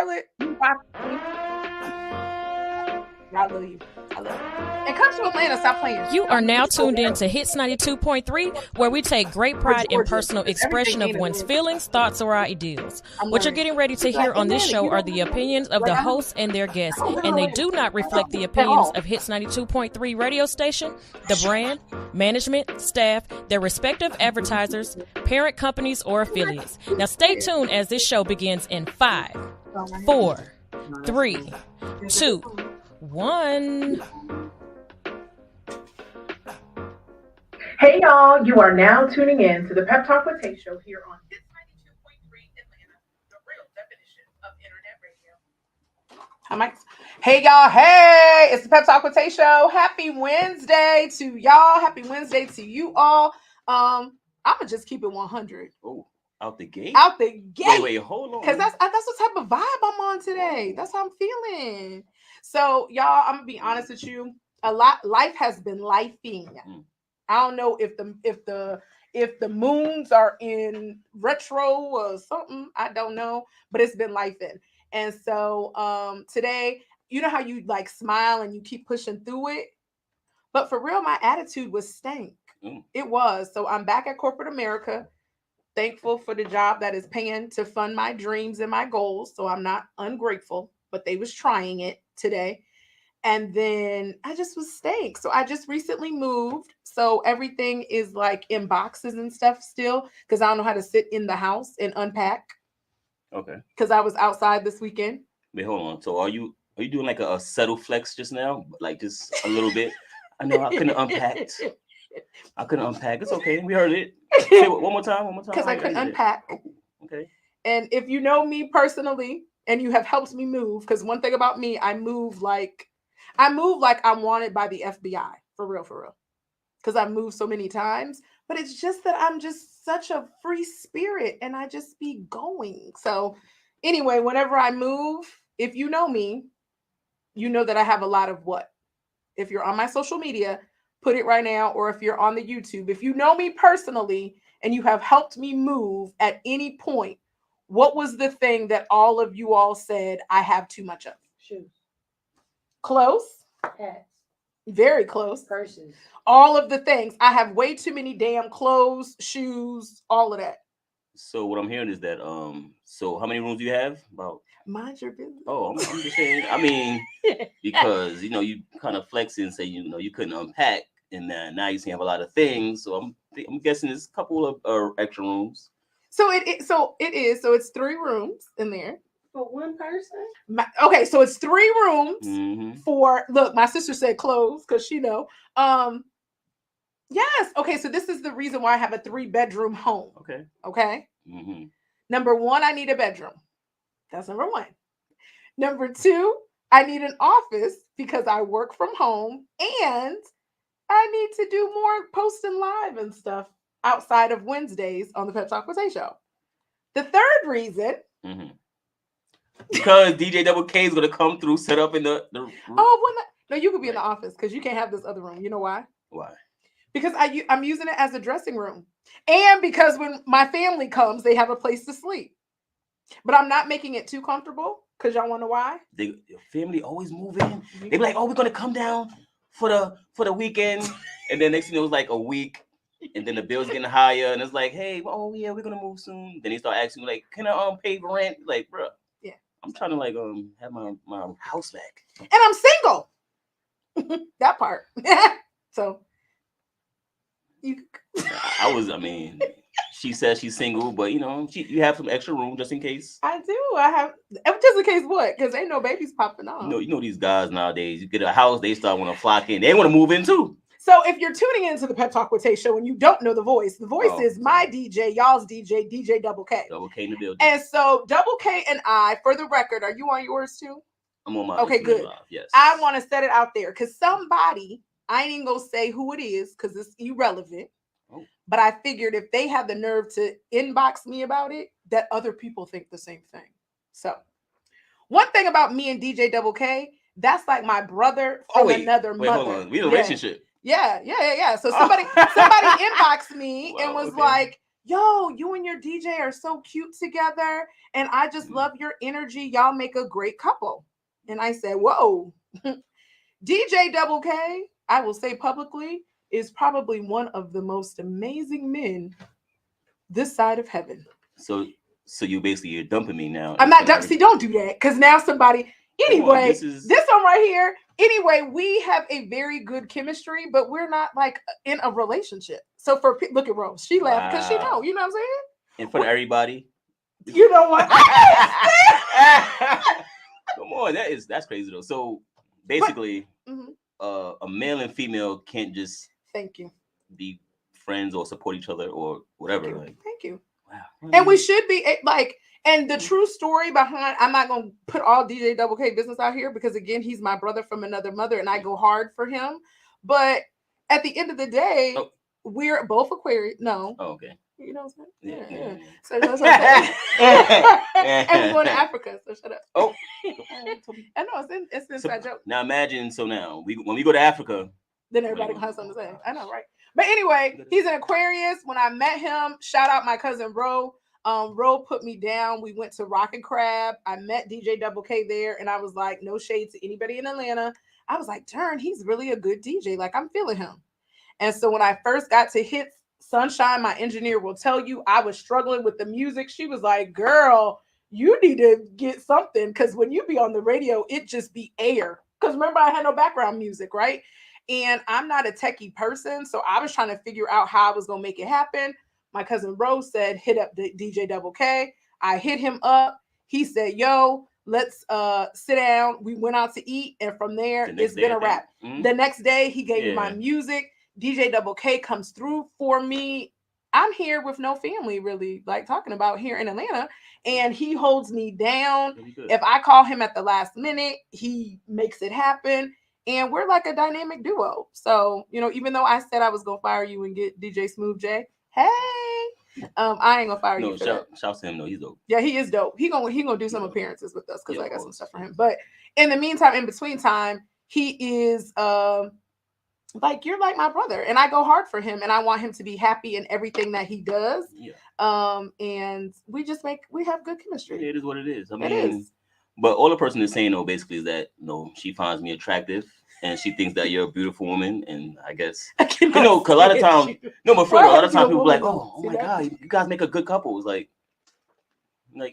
Charlotte, I love you. I love you. And come to Atlanta, stop playing. You are now tuned in to Hits 92.3, where we take great pride in personal expression of one's feelings, thoughts, or ideals. What you're getting ready to hear on this show are the opinions of the hosts and their guests, and they do not reflect the opinions of Hits 92.3 radio station, the brand, management, staff, their respective advertisers, parent companies, or affiliates. Now stay tuned as this show begins in 5, 4, 3, 2, 1. Hey y'all, you are now tuning in to the Pep Talk with Tae Show here on Hits 92.3 Atlanta, the real definition of internet radio. Hi, Mike. Hey y'all, hey, it's the Pep Talk with Tae Show. Happy Wednesday to y'all. Happy Wednesday to you all. I'ma just keep it 100. Oh, out the gate? Out the gate. Wait, hold on. Because that's what type of vibe I'm on today. That's how I'm feeling. So y'all, I'm gonna be honest with you. Life has been lifing. I don't know if the moons are in retro or something. I don't know, but it's been lifing. And so today, you know how you like smile and you keep pushing through it, but for real, my attitude was stank. It was. So I'm back at corporate America. Thankful for the job that is paying to fund my dreams and my goals. So I'm not ungrateful, but they was trying it today. And then I just was stank. So I just recently moved. So everything is like in boxes and stuff still, because I don't know how to sit in the house and unpack. Okay. Because I was outside this weekend. Wait, hold on. So are you doing like a subtle flex just now? Like just a little bit? I know I couldn't unpack. It's okay. We heard it. Say it one more time. Because I couldn't unpack. Okay. And if you know me personally and you have helped me move, because one thing about me, I move like I'm wanted by the FBI. For real. Because I've moved so many times. But it's just that I'm just such a free spirit and I just be going. So anyway, whenever I move, if you know me, you know that I have a lot of what? If you're on my social media, put it right now. Or if you're on the YouTube, if you know me personally and you have helped me move at any point, what was the thing that all of you all said I have too much of? Shoes. Close. Hats. Very close. Purses. All of the things. I have way too many damn clothes, shoes, all of that. So what I'm hearing is that so how many rooms do you have? About mind your business. Oh, I'm just saying. I mean, because you kind of flex and say you couldn't unpack, and now you seem to have a lot of things. So I'm guessing there's a couple of extra rooms. So it is. So it's 3 rooms in there. For one person? Okay, so it's 3 rooms for, look, my sister said clothes because she know. Yes. Okay, so this is the reason why I have a 3-bedroom home. Okay. Number 1, I need a bedroom. That's number 1. Number 2, I need an office because I work from home and I need to do more posting live and stuff outside of Wednesdays on the Pep Talk with Tae Show. The third reason. Because DJ Double K is going to come through, set up in the Oh, well, no, you could be in the office because you can't have this other room. You know why? Why? Because I'm using it as a dressing room. And because when my family comes, they have a place to sleep. But I'm not making it too comfortable because y'all want to know why? Your family always move in. They be like, oh, we're going to come down for the weekend. And then next thing it was like a week. And then the bill's getting higher. And it's like, hey, oh, yeah, we're going to move soon. Then they start asking me, like, can I pay rent? Like, bro. I'm trying to like have my house back. And I'm single. That part. So she says she's single, but you have some extra room just in case. I do. I have just in case what? Because ain't no babies popping off. You know these guys nowadays, you get a house, they start want to flock in. They want to move in too. So if you're tuning into the Pep Talk with Tae Show and you don't know the voice is my DJ, y'all's DJ Double K. Double K in the building. And so Double K and I, for the record, are you on yours too? I'm on my. Okay, good. Yes. I want to set it out there because somebody, I ain't even gonna say who it is because it's irrelevant. But I figured if they have the nerve to inbox me about it, that other people think the same thing. So one thing about me and DJ Double K, that's like my brother from another mother. Hold on. We in a relationship. Yeah. So somebody inboxed me and was like, yo, you and your DJ are so cute together. And I just love your energy. Y'all make a great couple. And I said, whoa, DJ Double K, I will say publicly, is probably one of the most amazing men this side of heaven. So you basically you're dumping me now. I'm not dumping. See, don't do that, because now somebody. Anyway, this one right here. Anyway, we have a very good chemistry, but we're not like in a relationship. So look at Rose, she laughed because she know. You know what I'm saying? In front of everybody. You know what? Come on, that's crazy though. So basically, a male and female can't just be friends or support each other or whatever. Thank you. Wow. And we should be like, and the true story behind, I'm not going to put all DJ Double K business out here because again, he's my brother from another mother and I go hard for him. But at the end of the day, we're both Aquarius. No. Oh, okay. You know what I'm saying? Yeah. So that's what I'm saying. And we're going to Africa, so shut up. Oh. I know, it's inside joke. Now imagine, when we go to Africa. Then everybody gonna have something to say. I know, right? But anyway, he's an Aquarius. When I met him, shout out my cousin Ro. Ro put me down. We went to Rock and Crab. I met DJ Double K there, and I was like, no shade to anybody in Atlanta. I was like, darn, he's really a good DJ. Like, I'm feeling him. And so when I first got to hit Sunshine, my engineer will tell you I was struggling with the music. She was like, girl, you need to get something, because when you be on the radio, it just be air. Because remember, I had no background music, right? And I'm not a techie person, so I was trying to figure out how I was going to make it happen. My cousin Rose said, hit up the DJ Double K. I hit him up. He said, yo, let's sit down. We went out to eat, and from there, it's been a wrap. Mm-hmm. The next day, he gave me my music. DJ Double K comes through for me. I'm here with no family, really, like talking about here in Atlanta, and he holds me down. If I call him at the last minute, he makes it happen. And we're like a dynamic duo. So, even though I said I was going to fire you and get DJ Smooth J, hey, I ain't going to fire you. Shout to him, though. He's dope. Yeah, he is dope. He gonna do some appearances with us because I got some stuff for him. But in the meantime, in between time, he is like, you're like my brother. And I go hard for him. And I want him to be happy in everything that he does. Yeah. And we have good chemistry. Yeah, it is what it is. I mean, it is. But all the person is saying, though, basically is that, she finds me attractive and she thinks that you're a beautiful woman. And I guess, because a lot of times, a lot of times people are like, oh my God, you guys make a good couple. It's like,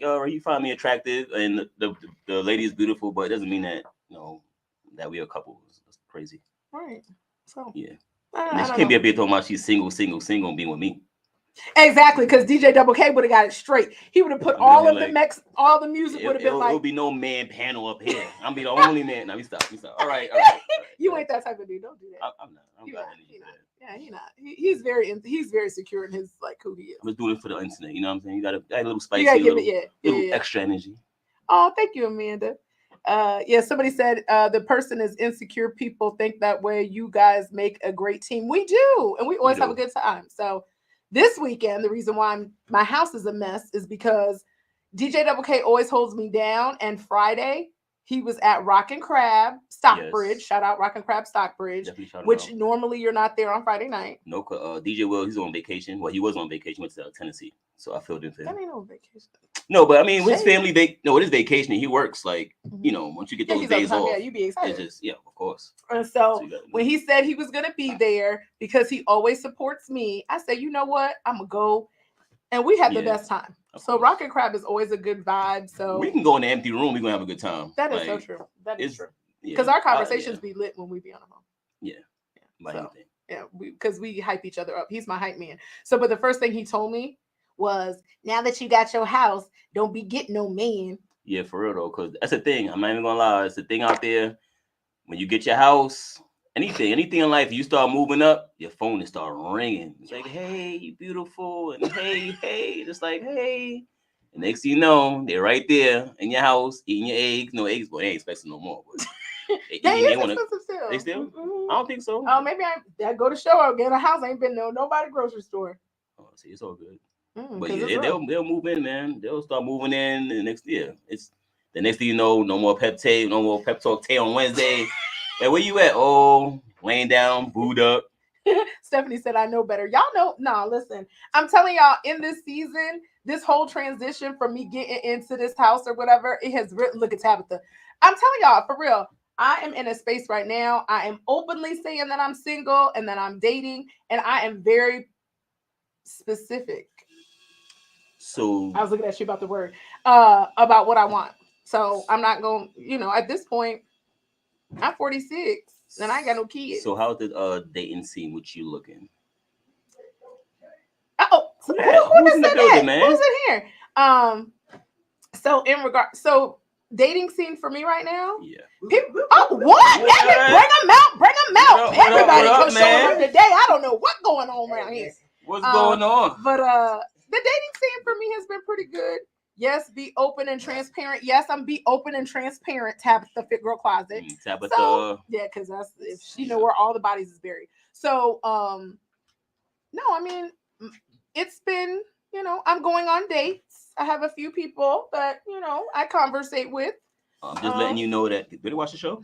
oh, you find me attractive and the lady is beautiful, but it doesn't mean that, that we are a couple. It's crazy. Right. So, yeah. She can't be up here talking about she's single, and being with me. Exactly, because DJ Double K would have got it straight. He would have put all of all the music would have been like. There'll be no man panel up here. I'm be the only man. Now we stop. All right. You ain't that type of dude. Don't do that. I'm not. I'm not. Yeah, he's not. He's very secure in his who he is. I'm just doing it for the internet. You know what I'm saying? You got a little spicy, you gotta give it, little extra energy. Oh, thank you, Amanda. Somebody said the person is insecure. People think that way. You guys make a great team. We do, and we always have a good time. So. This weekend, the reason why my house is a mess is because DJ Double K always holds me down. And Friday, he was at Rock and Crab Stockbridge. Yes. Shout out Rock and Crab Stockbridge, which normally you're not there on Friday night. No, DJ Will, he's on vacation. Well, he was on vacation, went to Tennessee. So I filled in for him. That ain't no vacation. No, but I mean, with his family, it is vacation. He works once you get those days off. Yeah, you be excited. Of course. And so when he said he was going to be there because he always supports me, I said, you know what? I'm going to go. And we had the best time. So Rock and Crab is always a good vibe. So we can go in the empty room. We're going to have a good time. That is so true. That is true. Because our conversations be lit when we be on the phone. Yeah. Because we hype each other up. He's my hype man. So, but the first thing he told me was, now that you got your house, don't be getting no man. Yeah, for real though, because that's the thing. I'm not even gonna lie. It's the thing out there. When you get your house, anything in life, you start moving up, your phone will start ringing. It's like, hey, you beautiful, and hey, just like, hey. And next thing you know, they're right there in your house eating your eggs. No eggs, but they ain't expecting no more. But they still. They still? Mm-hmm. I don't think so. Oh, maybe I go to show or get a house. I ain't been nobody grocery store. Oh, see, it's all good. But they'll move in, man. They'll start moving in the next year. It's the next thing you know, no more Pep Talk Tae on Wednesday. Hey, where you at? Oh, laying down, booed up. Stephanie said, I know better. Y'all know. No, listen. I'm telling y'all, in this season, this whole transition from me getting into this house or whatever, it has look at Tabitha. I'm telling y'all, for real, I am in a space right now. I am openly saying that I'm single and that I'm dating, and I am very specific. So I was looking at you about the word, about what I want. So I'm not going, at this point, I'm 46 and I ain't got no kids. So how's the dating scene with you looking? Oh, who's in the building, man? Who's in here? So dating scene for me right now. Yeah. What? Bring them out. Everybody what up, was showing up man? today. I don't know what's going on around here. What's going on? But the dating scene for me has been pretty good. Yes, be open and transparent. Yes, I'm be open and transparent. Tabitha Fit Girl Closet. Tabitha. So, yeah, because that's if she know where all the bodies is buried. So no, I mean it's been, I'm going on dates. I have a few people that, I conversate with. I'm just letting you know that. Did you watch the show?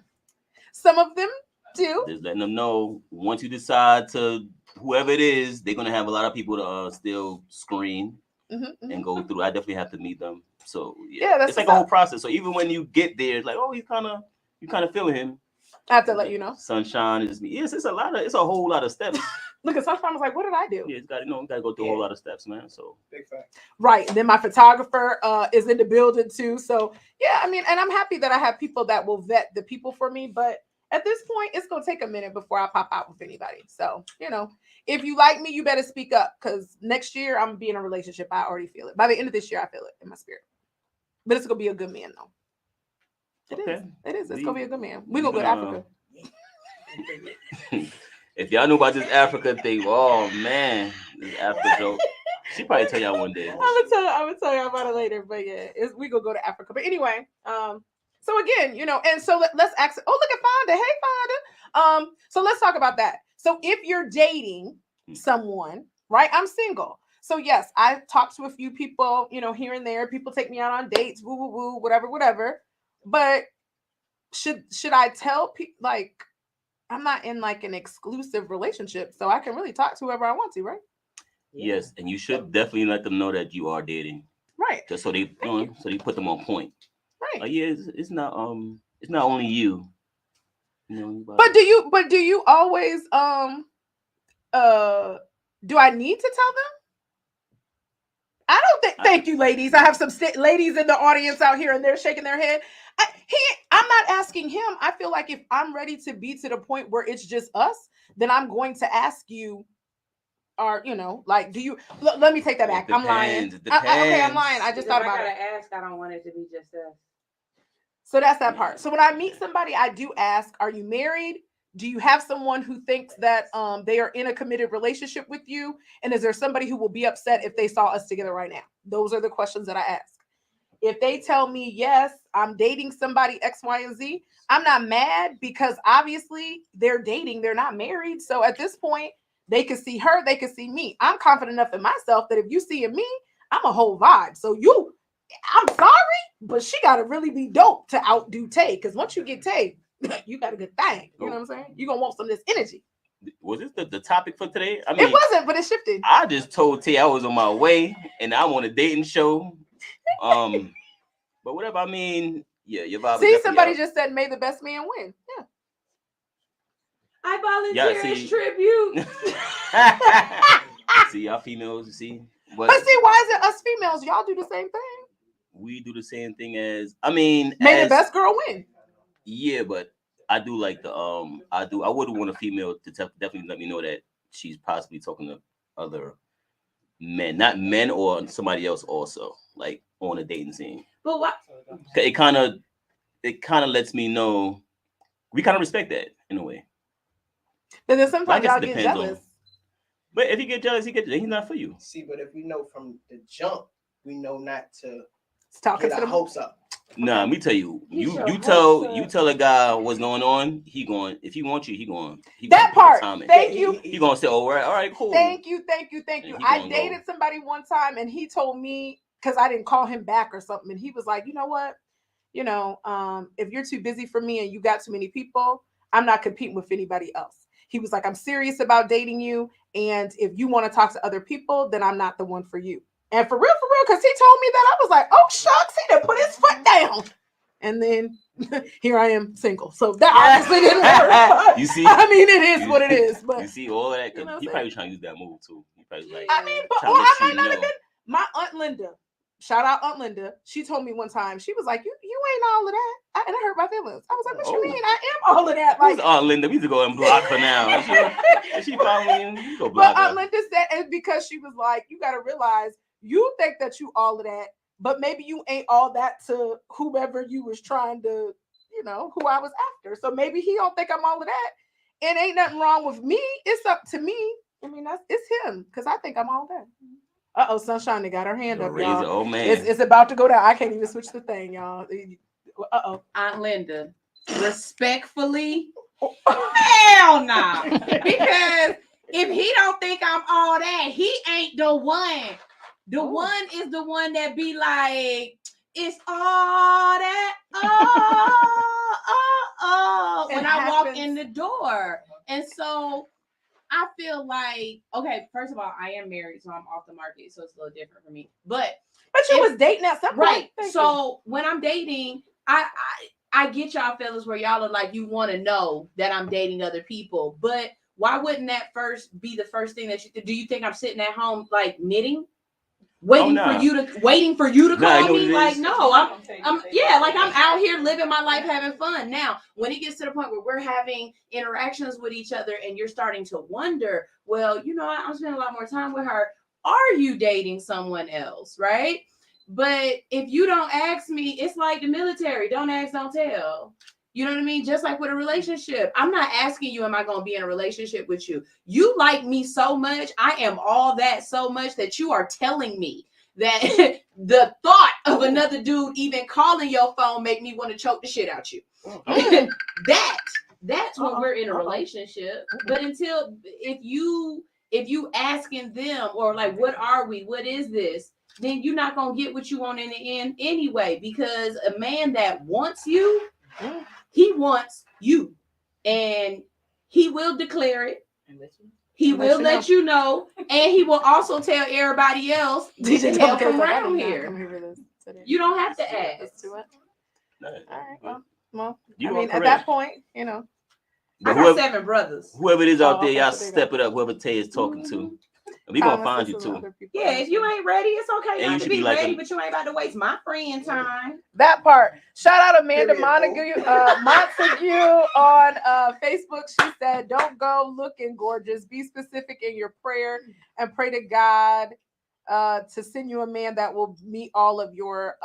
Some of them do. Just letting them know once you decide to, whoever it is, they're gonna have a lot of people to still screen and go through. I definitely have to meet them. So yeah, it's like a whole process. So even when you get there, it's like, oh, you kind of feel him. I have to let you know. Sunshine is me. Yes, it's a whole lot of steps. Look, at Sunshine was like, what did I do? Yeah, you gotta go through a whole lot of steps, man. So big fact. Right. And then my photographer is in the building too. So yeah, I mean, and I'm happy that I have people that will vet the people for me, but at this point, it's gonna take a minute before I pop out with anybody. So, if you like me, you better speak up, because next year I'm gonna be in a relationship. I already feel it. By the end of this year, I feel it in my spirit. But it's gonna be a good man though. It is. It's gonna be a good man. We're gonna go to Africa. If y'all knew about this Africa thing, oh man, this Africa joke. She probably tell y'all one day. I'm gonna tell y'all about it later. But yeah, we gonna go to Africa. But anyway, so again, and so let's ask. Oh, look at Fonda. Hey, Fonda. So let's talk about that. So if you're dating someone, right? I'm single. So yes, I talked to a few people, here and there. People take me out on dates, woo, woo, woo, whatever. But should I tell people, like, I'm not in like an exclusive relationship, so I can really talk to whoever I want to, right? Yes, and you should definitely let them know that you are dating, right? Just so they, put them on point, right? Yeah, it's not only you. But do you always do I need to tell them? I don't think. Thank you, ladies. I have some ladies in the audience out here, and they're shaking their head. I'm not asking him. I feel like if I'm ready to be to the point where it's just us, then I'm going to ask you. Or like, do you? Let me take that back. I'm lying. Okay, I'm lying. I just thought about it. I gotta ask. I don't want it to be just us. So that's that part. So when I meet somebody, I do ask, are you married? Do you have someone who thinks that they are in a committed relationship with you? And is there somebody who will be upset if they saw us together right now? Those are the questions that I ask. If they tell me, yes, I'm dating somebody X, Y, and Z, I'm not mad, because obviously they're dating. They're not married. So at this point, they can see her. They can see me. I'm confident enough in myself that if you see in me, I'm a whole vibe. So I'm sorry, but she got to really be dope to outdo Tae. Because once you get Tae, you got a good thing. You know what I'm saying? You're going to want some of this energy. Was this the topic for today? I mean, it wasn't, but it shifted. I just told Tae I was on my way and I'm on a dating show. But whatever, I mean, yeah, your vibe. See, somebody just said, may the best man win. Yeah. I volunteer as tribute. See, y'all females, see? But see, why is it us females? Y'all do the same thing. We do the same thing as, I mean, may the best girl win. Yeah, but I do like the I wouldn't want a female to definitely let me know that she's possibly talking to other men, not men or somebody else also, like on a dating scene. But what? It kind of lets me know we kind of respect that in a way. But then sometimes y'all get jealous. But if you get jealous, he's not for you. See, but if we know from the jump, we know not to get our hopes up. Nah, let me tell you. You tell a guy what's going on. If he wants you, he going. That part. Thank you. He gonna say, "Oh, all right, cool." Thank you. I dated somebody one time, and he told me, because I didn't call him back or something, and he was like, "You know what? If you're too busy for me and you got too many people, I'm not competing with anybody else." He was like, I'm serious about dating you. And if you want to talk to other people, then I'm not the one for you. And for real, because he told me that, I was like, oh, shucks, he done put his foot down. And then here I am single. So that obviously didn't work. You see? I mean, it is what it is. But you see all of that? You know what He I'm probably trying to use that move too. He probably like, I mean, but trying or to let I you might not have know. been. My Aunt Linda, shout out Aunt Linda. She told me one time, she was like, you ain't all of that. And it hurt my feelings. I was like, what you mean? I am all of that. Who's Like, Aunt Linda? We need to go and block her now. Is she following you? You go block but her. Aunt Linda said it's because she was like, you got to realize you think that you all of that, but maybe you ain't all that to whoever you was trying to, who I was after. So maybe he don't think I'm all of that. And ain't nothing wrong with me. It's up to me. I mean, it's him because I think I'm all that. Uh-oh, Sunshine, they got her hand up, y'all. Oh, man. It's about to go down. I can't even switch the thing, y'all. Uh-oh. Aunt Linda, respectfully, hell nah. Because if he don't think I'm all that, he ain't the one. The one is the one that be like, it's all that, when I walk in the door. And so I feel like, okay, first of all, I am married, so I'm off the market, so it's a little different for me. But you was dating at some point. Right. So when I'm dating, I get y'all fellas where y'all are like, you want to know that I'm dating other people. But why wouldn't that be the first thing that do you think I'm sitting at home like knitting? Waiting for you to call me? Like, no, I'm out here living my life, having fun. Now, when it gets to the point where we're having interactions with each other and you're starting to wonder, well, I'm spending a lot more time with her. Are you dating someone else? Right? But if you don't ask me, it's like the military. Don't ask, don't tell. You know what I mean? Just like with a relationship. I'm not asking you, am I going to be in a relationship with you? You like me so much. I am all that so much that you are telling me that the thought of another dude even calling your phone make me want to choke the shit out you. That's when we're in a relationship. But if you asking them or like, what are we? What is this? Then you're not going to get what you want in the end anyway, because a man that wants you, he wants you, and he will declare it. He will let you know, and he will also tell everybody else, get the hell from around here. You don't have to ask. All right, well, You I mean, correct. at that point, But I got 7 brothers. Whoever it is out there, y'all step it up. Whoever Tay is talking to. We gonna find you too. Yeah, if you ain't ready, it's okay. You have to be ready, but you ain't about to waste my friend time. That part. Shout out Amanda Montague on Facebook. She said, "Don't go looking gorgeous. Be specific in your prayer and pray to God to send you a man that will meet all of your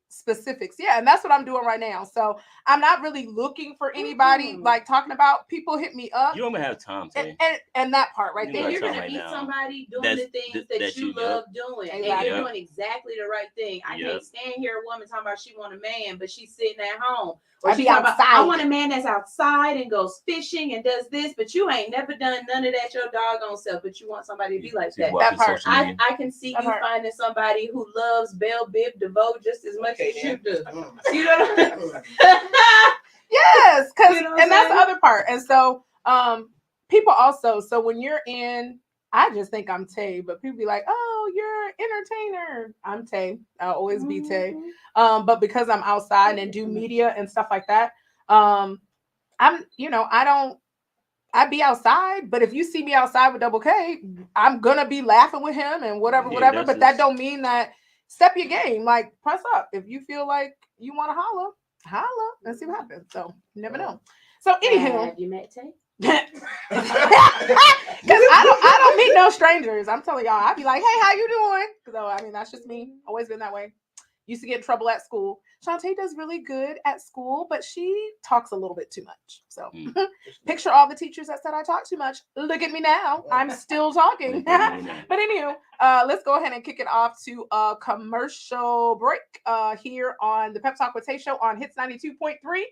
specifics." Yeah, and that's what I'm doing right now. So I'm not really looking for anybody like talking about. People hit me up. You don't even have time to. And that part right there. You're gonna meet somebody doing the things that you love doing, and you're doing exactly the right thing. I can't stand here a woman talking about she want a man, but she's sitting at home. Or she talking about, I want a man that's outside and goes fishing and does this, but you ain't never done none of that your doggone self. But you want somebody to be like that. That part, I can see you finding somebody who loves Belle Biv DeVoe just as much as you do. You know what I mean? Yes, because and that's the other part. And so people also, so when you're in, I just think I'm Tay, but people be like, oh, you're an entertainer. I'm Tay. I'll always be Tay. But because I'm outside and do media and stuff like that, I be outside, but if you see me outside with Double K, I'm gonna be laughing with him and whatever. But that don't mean that step your game, like press up. If you feel like you want to holla and see what happens. So you never know. So anywho, have you met Tay? Because I don't meet no strangers. I'm telling y'all, I be like, hey, how you doing? So I mean, that's just me. Always been that way. Used to get in trouble at school. Shantae does really good at school, but she talks a little bit too much. So picture all the teachers that said I talk too much. Look at me now. I'm still talking. But anywho, let's go ahead and kick it off to a commercial break here on the Pep Talk with Tae Show on Hits 92.3.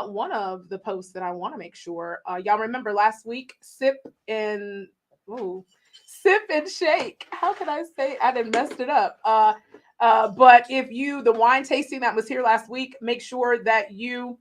One of the posts that I want to make sure y'all remember last week, sip and shake. How can I say? I done messed it up. But if the wine tasting that was here last week, make sure that you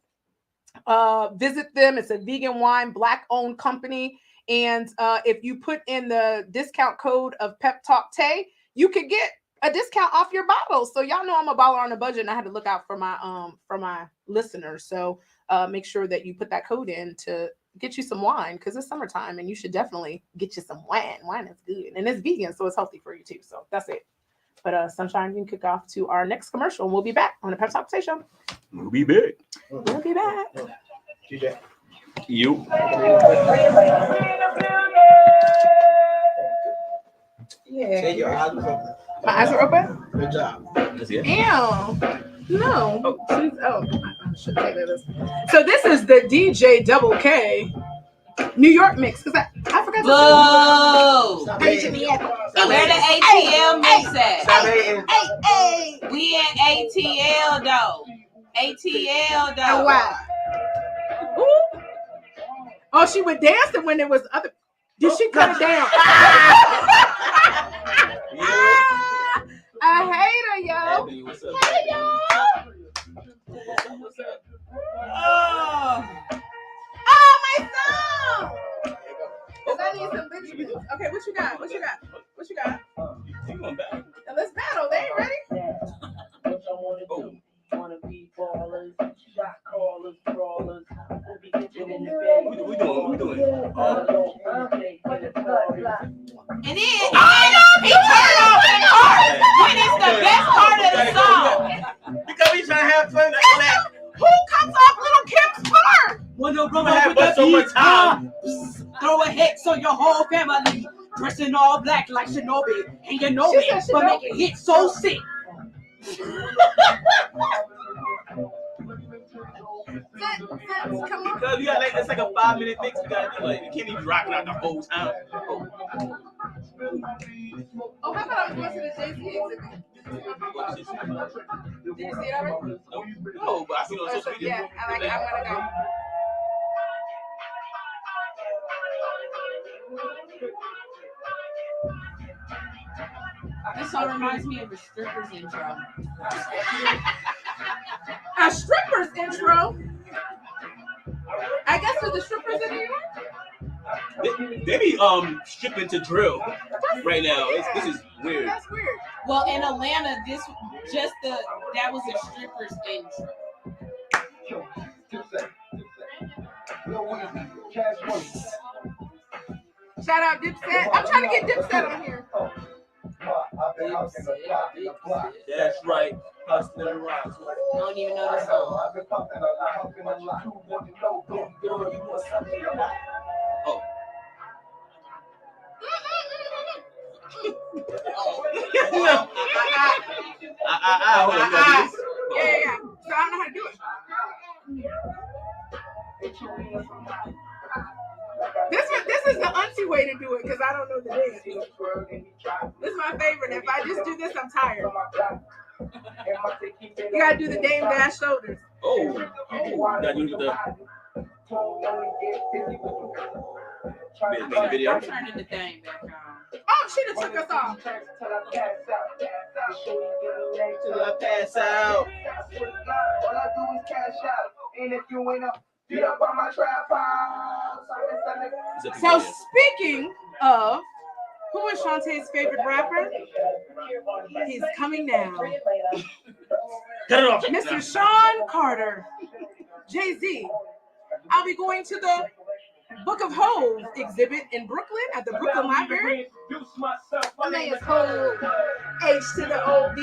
Visit them. It's a vegan wine, Black-owned company. And if you put in the discount code of Pep Talk Tae, you could get a discount off your bottle. So y'all know I'm a baller on a budget, and I had to look out for my listeners. So make sure that you put that code in to get you some wine, because it's summertime and you should definitely get you some wine. Wine is good and it's vegan, so it's healthy for you too. So that's it. But Sunshine, you can kick off to our next commercial, and we'll be back on the Pep Talk Tae Show. We'll be back. We'll be back. You. Yeah. My eyes are open? Good job. Ew. No. I should say this. So this is the DJ Double K New York mix. Because I forgot Whoa! to Where the ATL mix at? Hey. We in ATL though. ATL though. Wow. Ooh. Oh, she was dancing when there was other. Did she cut it down? I hate her, yo. Hey, what's up? Hey, yo. What's up? Oh, my song. Cause I need some Benjamins. Okay, what you got? What you got? You going back? Now let's battle. They ain't ready. Oh. We doing. And then he turned off that part when it's the best part of the song. Because we trying to have fun. Who cuts off Little Kim's part? When the We rubber have with the so much beat, time. throw a hex on your whole family. Dressing all black like Shinobi, and you know She me, said but Shinobi. make it hit so sick. Come on. Because we got it's like a 5-minute mix. We gotta do we can't even rock it out the whole time. Oh, how about I was going to the Jay-Z exhibit? Did you see it already? No, but I see it on social media. Yeah, I want to go. This song reminds me of a stripper's intro. A stripper's intro. I guess for the strippers in New York. They be stripping to drill right now. This is weird. That's weird. Well, in Atlanta, that was a stripper's intro. Shout out Dipset. I'm trying to get Dipset on here. That's right. Hustling rocks. I don't even know this song. Oh. Yeah. So I don't know how to do it. This is the auntie way to do it because I don't know the dance. This is my favorite. If I just do this, I'm tired. You gotta do the Dame Dash shoulders. Oh. Gotta do the make the video. I'm turning the thing back on. Oh, she done took us off. Till I pass out. So speaking of who is Shantae's favorite rapper, he's coming now. Cut it off. Mr. Sean Carter, Jay-Z. I'll be going to the Book of Hove exhibit in Brooklyn at the Brooklyn Library. My name is Hove, H to the O-D.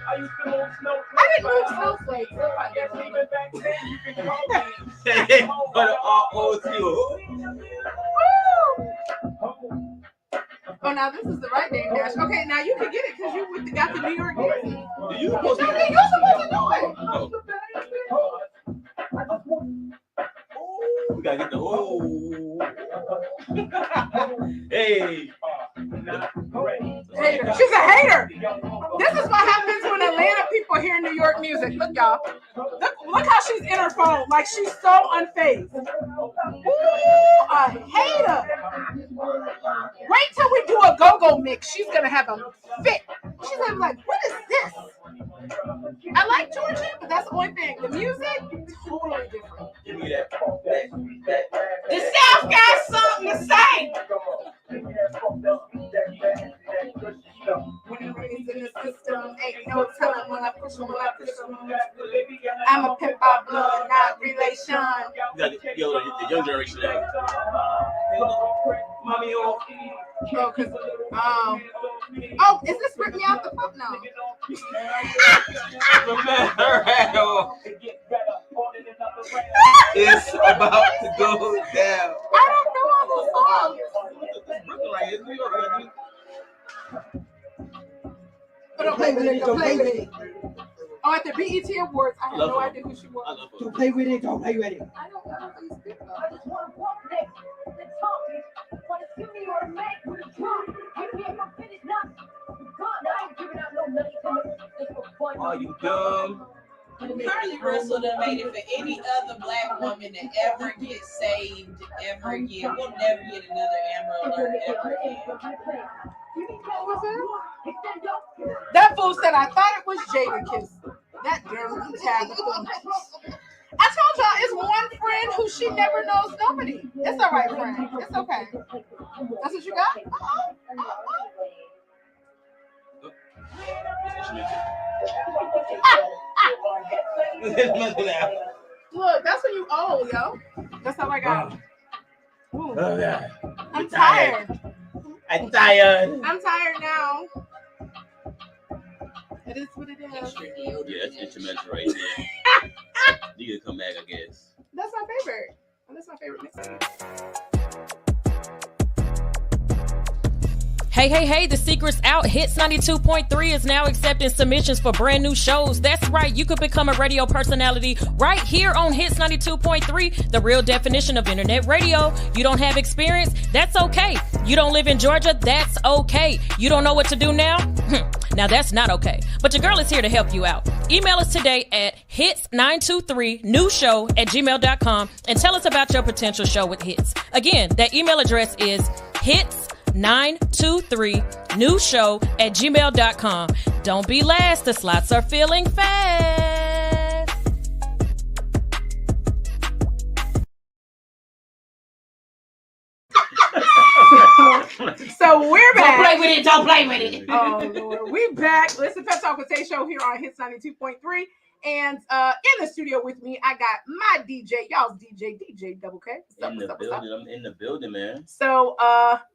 I didn't move snowflakes. Hey, but O-T-O. Oh, now this is the right name dash. Okay, now you can get it because you got the New York Daisy. You supposed to do You're supposed to do it. Oh. We gotta get the Hey. Hater. She's a hater. This is what happens when Atlanta people hear New York music. Look, y'all. Look how she's in her phone. Like she's so unfazed. Ooh, a hater. Wait till we do a go-go mix. She's gonna have a fit. She's gonna be like, what is this? I like Georgia, but that's the only thing. The music, totally different. Give me that. population. Yo, the young generation. Mommy, Oh, is this Rip Me Out the Pump? No. It's about to go down. I don't know all those songs. Don't play with it. Don't play with it. Oh, at the BET Awards, I had no idea who she was. Don't play with it. Don't play with it. I don't know these people. I just want to walk next. The talking. Want to see me or make with a drop. You can't come finish nothing. God, I ain't giving out no money to me. Just for fun. Are you dumb? Carly Russell done made it for any other black woman to ever get saved ever again. We'll never get another Amber Alert ever again. What was that? That fool said, I thought it was Jada Kiss. That dirty Tabitha. I told y'all it's one friend who she never knows nobody. It's all right, friend. It's okay. That's what you got? Look, that's when you old, yo. That's all I got. Ooh. Oh, God. I'm tired. I'm tired. I'm tired now. It is what it is. Yeah, that's instrumental right there. You can come back, I guess. That's my favorite. That's my favorite mixtape. Hey, the secret's out. Hits 92.3 is now accepting submissions for brand new shows. That's right, you could become a radio personality right here on Hits 92.3, the real definition of internet radio. You don't have experience? That's okay. You don't live in Georgia? That's okay. You don't know what to do now? Now that's not okay. But your girl is here to help you out. Email us today at hits923newshow@gmail.com and tell us about your potential show with Hits. Again, that email address is hits923newshow@gmail.com. Don't be last. The slots are filling fast. So we're back. Don't play with it. Don't play with it. Oh, Lord. We back. Listen, Pep Talk with Tae Show here on Hits 92.3. And in the studio with me, I got my DJ, y'all's DJ Double K. In the building. I'm in the building, man. So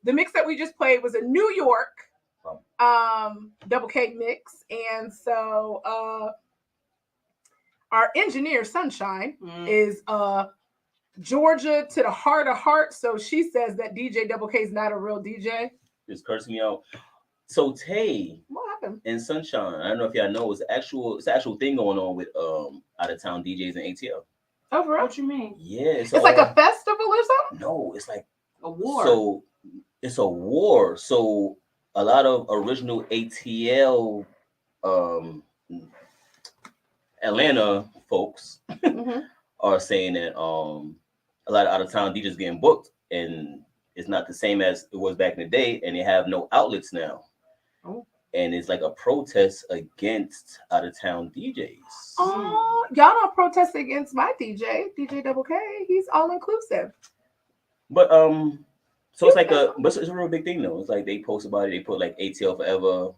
the mix that we just played was a New York Double K mix. And so our engineer, Sunshine, is Georgia to the heart of heart. So she says that DJ Double K is not a real DJ. Just cursing me out. So Tay What happened? and Sunshine, I don't know if y'all know, it's an actual thing going on with out of town DJs and ATL. Oh, for real? What you mean? Yeah, It's like a festival or something? no, it's like A war. So it's a war. So a lot of original ATL Atlanta folks are saying that a lot of out of town DJs getting booked, and it's not the same as it was back in the day, and they have no outlets now. Oh. And it's like a protest against out of town DJs. Oh, y'all don't protest against my DJ Double K. He's all inclusive. But so it's like but it's a real big thing though. It's like they post about it. They put like ATL forever,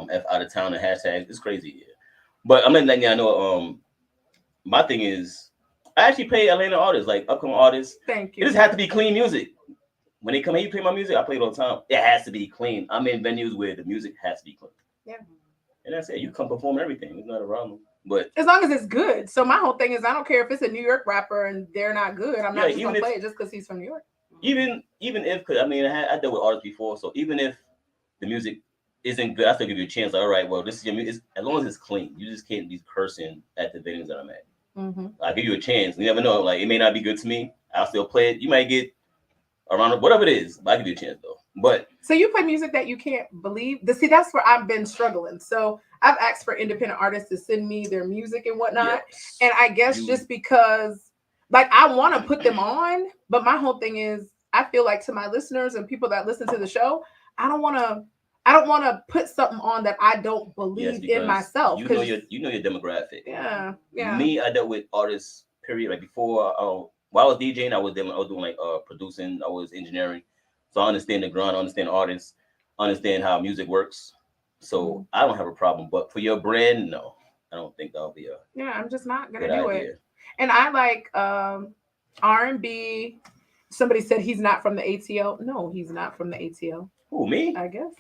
F out of town and hashtags. It's crazy. Yeah. But I'm letting y'all know. My thing is, I actually pay Atlanta artists, like upcoming artists. Thank It you. just has to be clean music. When they come here, you play my music. I play it all the time. It has to be clean. I'm in venues where the music has to be clean. Yeah. And that's it. You come perform everything. It's not a problem. But As long as it's good. So my whole thing is I don't care if it's a New York rapper and they're not good. I'm not just gonna play it just because he's from New York. even if, cause I mean, I dealt with artists before, so even if the music isn't good, I still give you a chance. Like, all right, well, this is your music. As long as it's clean, you just can't be cursing at the venues that I'm at. I'll give you a chance. You never know. Like, it may not be good to me. I'll still play it. You might get around whatever it is. But I'll give you a chance though. But so you play music that you can't believe. See, that's where I've been struggling. So I've asked for independent artists to send me their music and whatnot. yes, And I guess just because, like, I want to put them on, but my whole thing is, I feel like to my listeners and people that listen to the show, I don't want to put something on that I don't believe in myself. You know your demographic. Yeah. Me, I dealt with artists. Period. Like before, while I was DJing, I was doing like producing. I was engineering, so I understand the grind. I understand artists. Understand how music works. So I don't have a problem. But for your brand, no, I don't think that'll be a I'm just not gonna good do idea. it. And I like R&B. Somebody said he's not from the ATL. No, he's not from the ATL. Who, me? I guess.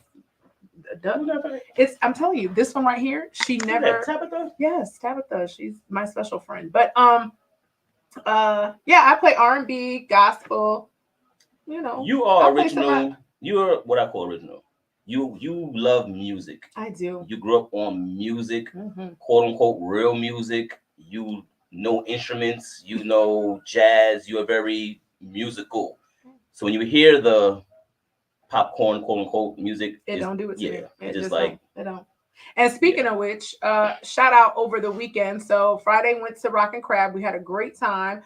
Who It's. I'm telling you, this one right here. She never. Tabitha? Yes, Tabitha. She's my special friend. But yeah, I play R&B, gospel. You know, You I are play some original. You're what I call original. You love music. I do. You grew up on music, Mm-hmm. quote unquote real music. You know instruments. You know jazz. You are very musical. So when you hear the popcorn quote unquote music, It don't do it to me. yeah, It just just like don't. It don't. And speaking of which, shout out over the weekend. So Friday went to Rock and Crab. We had a great time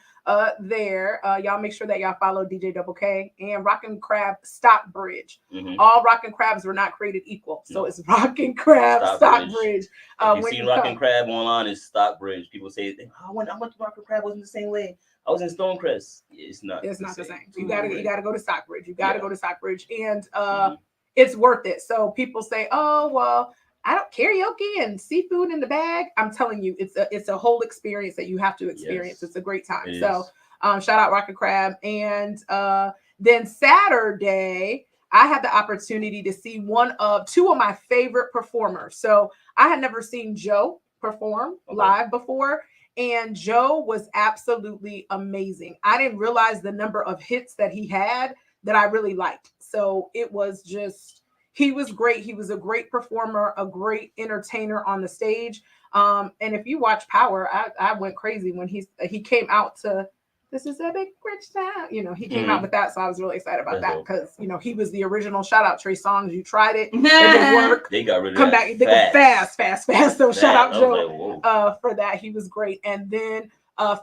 there. Y'all make sure that y'all follow DJ Double K and Rock and Crab Stockbridge. mhm. All Rock and Crabs were not created equal. So it's Rock and Crab Stockbridge. If you've seen Rock and Crab online, it's Stockbridge. People say, I went to Rock and Crab, wasn't the same way. I was in Stonecrest. It's not. It's not the same. You gotta go to Stockbridge. You gotta Yeah. go to Stockbridge, and it's worth it. So people say, oh well, I don't karaoke and seafood in the bag. I'm telling you, it's a whole experience that you have to experience. Yes. It's a great time. It So is. shout out Rocket Crab. And then Saturday, I had the opportunity to see two of my favorite performers. So I had never seen Joe perform live before. And Joe was absolutely amazing. I didn't realize the number of hits that he had that I really liked. So it was just, he was great. He was a great performer, a great entertainer on the stage. And if you watch Power, I went crazy when he came out to "This Is a Big Rich Town." You know, he came out with that, so I was really excited about that because you know he was the original. Shout out Trey Songz. You tried it, it didn't work. They got rid of Come that back, they go fast. So shout out Joe like, for that. He was great. And then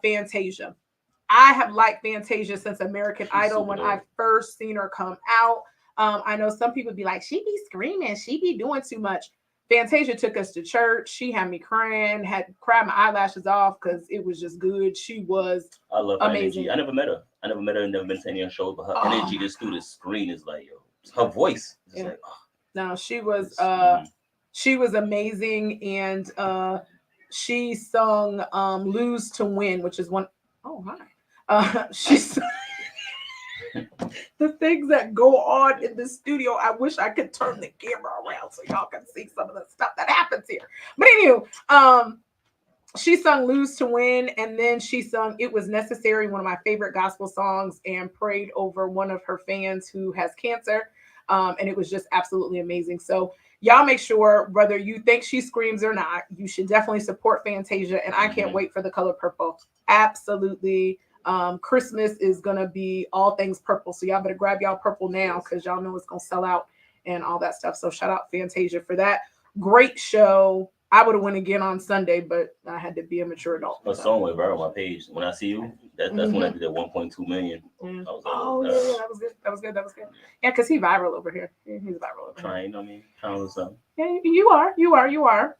Fantasia. I have liked Fantasia since American Idol when I first seen her come out. I know some people be like, she be screaming, she be doing too much. Fantasia took us to church. She had me crying, had cried my eyelashes off because it was just good. She was I love her amazing. energy. I never met her. Never been to any of her shows, but her energy just through the screen is like, yo, her voice is like, oh. No, she was amazing, and she sung "Lose to Win," which is one. Oh hi, she's. The things that go on in the studio, I wish I could turn the camera around so y'all can see some of the stuff that happens here. But anyway, she sung "Lose to Win," and then she sung "It Was Necessary," one of my favorite gospel songs, and prayed over one of her fans who has cancer. And it was just absolutely amazing. So y'all make sure, whether you think she screams or not, you should definitely support Fantasia. And I can't wait for the color purple. Absolutely. Christmas is gonna be all things purple, so y'all better grab y'all purple now because y'all know it's gonna sell out and all that stuff. So shout out Fantasia for that great show. I would have went again on Sunday, but I had to be a mature adult. A song went viral on my page. When I See You, that's when I did that 1.2 million. Yeah. I was like, that was good. Yeah, because he's viral over here. He's viral over here. Trying something. Yeah, you are.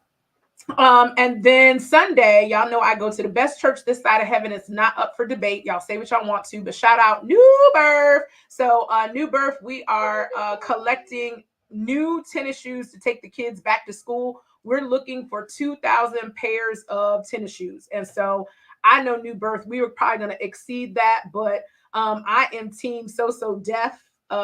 And then Sunday, y'all know I go to the best church this side of heaven. It's not up for debate. Y'all say what y'all want to, but shout out New Birth. So New Birth, we are collecting new tennis shoes to take the kids back to school. We're looking for 2,000 pairs of tennis shoes. And so I know New Birth, we were probably going to exceed that, but I am team so deaf.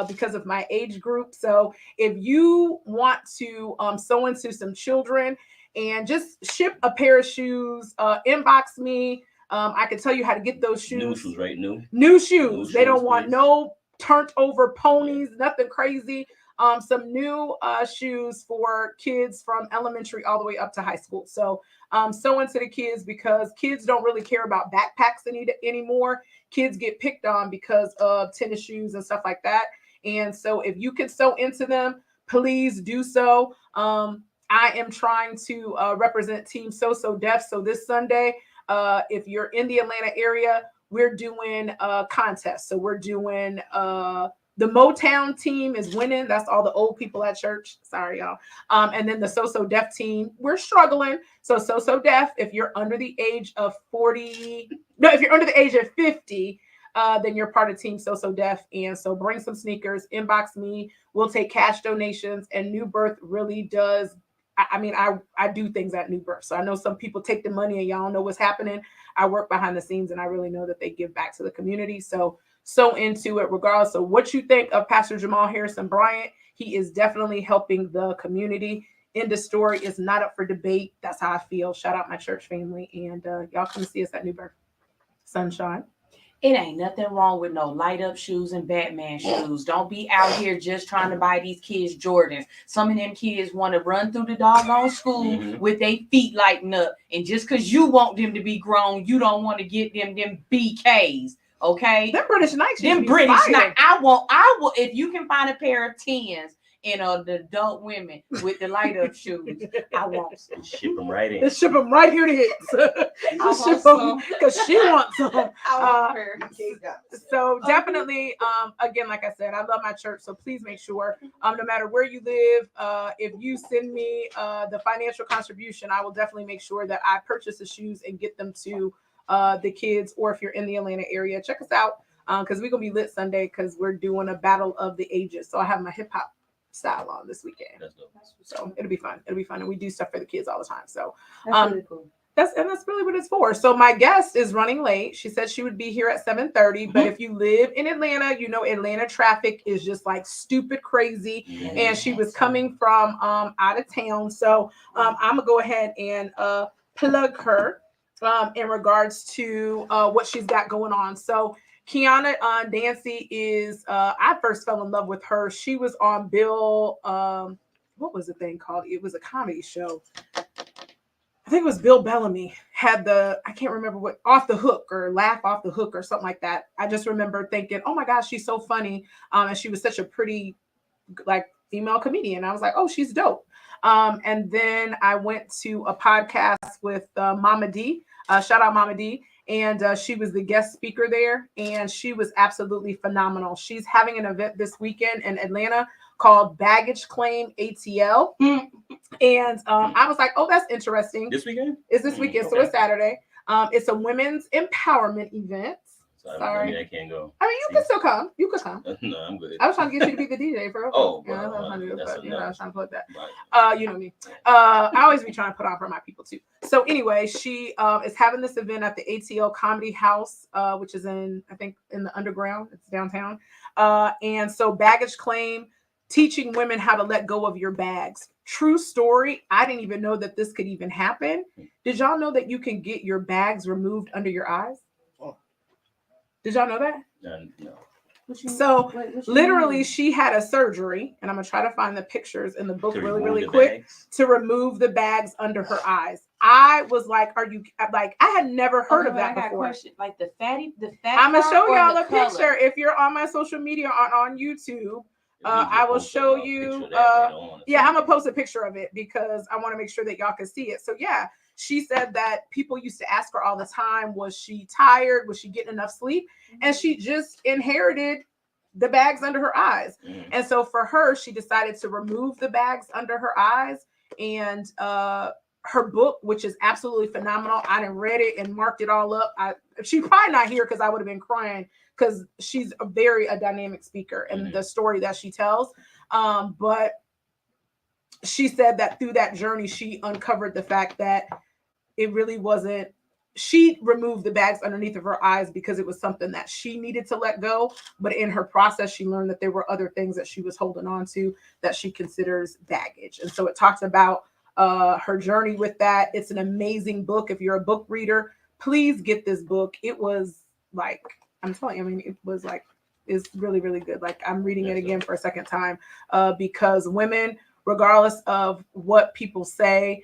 Because of my age group. So if you want to sew into some children and just ship a pair of shoes, inbox me. I can tell you how to get those shoes. New shoes, right? New shoes. They don't want no turned over ponies, nothing crazy. Some new shoes for kids from elementary all the way up to high school. So sew into the kids because kids don't really care about backpacks anymore. Kids get picked on because of tennis shoes and stuff like that. And so if you can sew into them, please do so. I am trying to represent Team So Deaf. So this Sunday, if you're in the Atlanta area, we're doing a contest. So we're doing the Motown team is winning. That's all the old people at church. Sorry, y'all. And then the So Deaf team, we're struggling. So Deaf, if you're under the age of 40, no, if you're under the age of 50, then you're part of Team So Deaf. And so bring some sneakers, inbox me. We'll take cash donations. And New Birth really does I do things at New Birth. So I know some people take the money and y'all don't know what's happening. I work behind the scenes and I really know that they give back to the community. So into it, regardless of what you think of Pastor Jamal Harrison Bryant. He is definitely helping the community. End of story. Is not up for debate. That's how I feel. Shout out my church family. And y'all come see us at New Birth. Sunshine. It ain't nothing wrong with no light up shoes and Batman shoes. Don't be out here just trying to buy these kids Jordans. Some of them kids want to run through the doggone school with their feet lighting up. And just because you want them to be grown, you don't want to get them BKs. Okay? Them British Knights. Them British Knights. I will, if you can find a pair of 10s and the adult women with the light up shoes, I want some. Ship them right in. Let's ship them right here to hits. Just ship them because she wants them. So definitely, again, like I said, I love my church. So please make sure, no matter where you live, if you send me the financial contribution, I will definitely make sure that I purchase the shoes and get them to the kids. Or if you're in the Atlanta area, check us out because we're gonna be lit Sunday because we're doing a battle of the ages. So I have my hip hop style on this weekend. So it'll be fun. And we do stuff for the kids all the time. So that's really cool. That's really what it's for. So my guest is running late. She said she would be here at 7:30. But if you live in Atlanta, you know Atlanta traffic is just like stupid crazy. And she was coming from out of town. So I'm gonna go ahead and plug her in regards to what she's got going on. So Kiana Dancy is, I first fell in love with her. She was on Bill, what was the thing called? It was a comedy show. I think it was Bill Bellamy had I can't remember what, Off the Hook or Laugh Off the Hook or something like that. I just remember thinking, oh my gosh, she's so funny. And she was such a pretty, like, female comedian. I was like, oh, she's dope. And then I went to a podcast with Mama D. Shout out Mama D. And she was the guest speaker there, and she was absolutely phenomenal. She's having an event this weekend in Atlanta called Baggage Claim ATL. And I was like, oh, that's interesting. This weekend? It's this weekend, so it's Saturday. It's a women's empowerment event. Sorry. I can't go. I mean, you can still come. You could come. No, I'm good. I was trying to get you to be the DJ for real. Oh, yeah, I was trying to put that. Right. You know me. I always be trying to put on for my people too. So anyway, she is having this event at the ATL Comedy House, which is I think in the Underground. It's downtown. And so baggage claim, teaching women how to let go of your bags. True story. I didn't even know that this could even happen. Did y'all know that you can get your bags removed under your eyes? Did y'all know that? No. So literally she had a surgery, and I'm gonna try to find the pictures in the book really quick to remove the bags under her eyes. I was like, are you like, I had never heard of that before. Like the fatty. I'm gonna show y'all a picture. If you're on my social media on YouTube, I will show you. I'm gonna post a picture of it because I want to make sure that y'all can see it. So yeah, she said that people used to ask her all the time, was she tired? Was she getting enough sleep? And she just inherited the bags under her eyes. And so for her, she decided to remove the bags under her eyes. And her book, which is absolutely phenomenal. I done read it and marked it all up. She's probably not here because I would have been crying because she's a dynamic speaker and the story that she tells. But she said that through that journey, she uncovered the fact that it really wasn't, she removed the bags underneath of her eyes because it was something that she needed to let go. But in her process, she learned that there were other things that she was holding on to that she considers baggage. And so it talks about her journey with that. It's an amazing book. If you're a book reader, please get this book. It was like, I'm telling you, I mean, it was like, it's really, really good. Like I'm reading it again for a second time because women, regardless of what people say,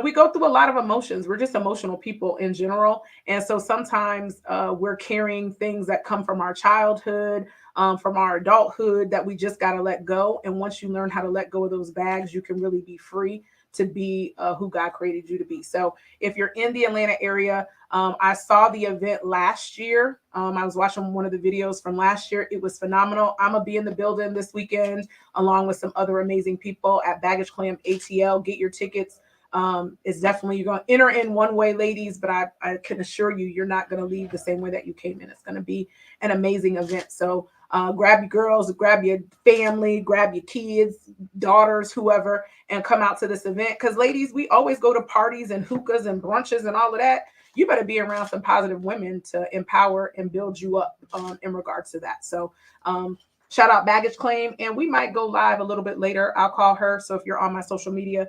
we go through a lot of emotions. We're just emotional people in general. And so sometimes we're carrying things that come from our childhood, from our adulthood that we just got to let go. And once you learn how to let go of those bags, you can really be free to be who God created you to be. So if you're in the Atlanta area, I saw the event last year. I was watching one of the videos from last year. It was phenomenal. I'm going to be in the building this weekend, along with some other amazing people at Baggage Claim ATL. Get your tickets. It's definitely, you're going to enter in one way, ladies, but I can assure you, you're not going to leave the same way that you came in. It's going to be an amazing event. So grab your girls, grab your family, grab your kids, daughters, whoever, and come out to this event. Because ladies, we always go to parties and hookahs and brunches and all of that. You better be around some positive women to empower and build you up in regards to that. So shout out Baggage Claim. And we might go live a little bit later. I'll call her. So if you're on my social media,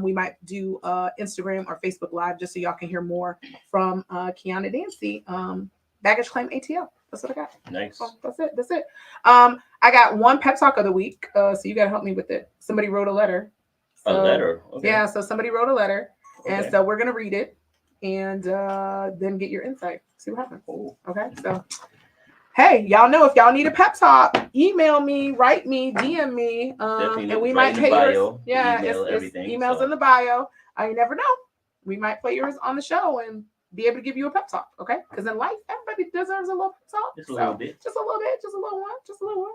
we might do Instagram or Facebook Live just so y'all can hear more from Kiana Dancy. Baggage Claim ATL. That's what I got. Nice. So that's it. I got one pep talk of the week. So you got to help me with it. Somebody wrote a letter. So, a letter? Okay. Yeah, so somebody wrote a letter. Okay. And so we're going to read it and then get your insight. See what happens. Cool. Okay, so hey, y'all know if y'all need a pep talk, email me, write me, DM me, and we might pay yours. Yeah, it's emails so. In the bio. You never know. We might play yours on the show and be able to give you a pep talk, okay? Because in life, everybody deserves a little pep talk. Just a little bit. Just a little bit. Just a little one. Just a little one.